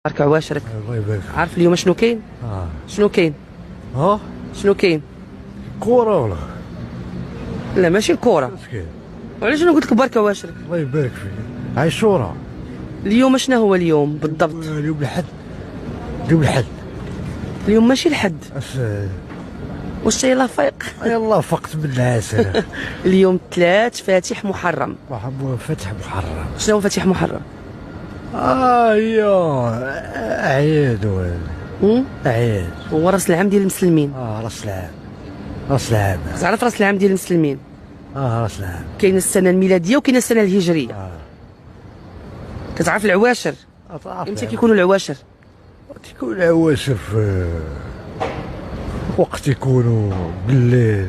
بارك عواشرك. الله يبارك فيك. عارف اليوم شنو كاين؟ شنو كاين؟ ها شنو كاين؟ كورة ولا لا ماشي الكورة. اش كاين؟ وعلاش انا قلت لك بارك عواشرك؟ الله يبارك فيك. عاشورة. اليوم شنو هو اليوم بالضبط؟ اليوم الحد. اليوم الحد. اليوم ماشي الحد. واش يلاه فايق؟ يلا فقت من العسل. اليوم 3 فاتح محرم. فتح محرم. شنو هو فاتح محرم؟ هي عيد عيد. هو راس العام ديال المسلمين. راس العام. راس العام. تعرف راس العام ديال المسلمين؟ راس العام. كاين السنة الميلادية وكاين السنة الهجرية. كتعرف العواشر؟ امتى كيكونوا العواشر؟ تيكون العواشر في وقت يكونوا بالليل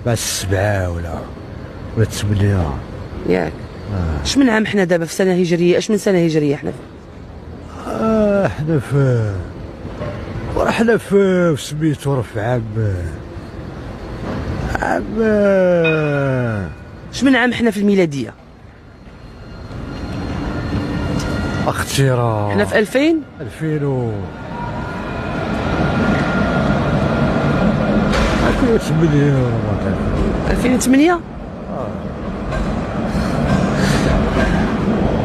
بعد 7 ولا 8. ياك. اش من عام حنا دابا في سنة هجرية؟ اش من سنة هجرية حنا؟ حنا في سميتو في عام اش من عام حنا في الميلادية؟ اختي راه حنا في 2000 2008.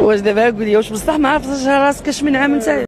واش دابا قول لي واش بصح ما عرفتش راسك اش من عام انت؟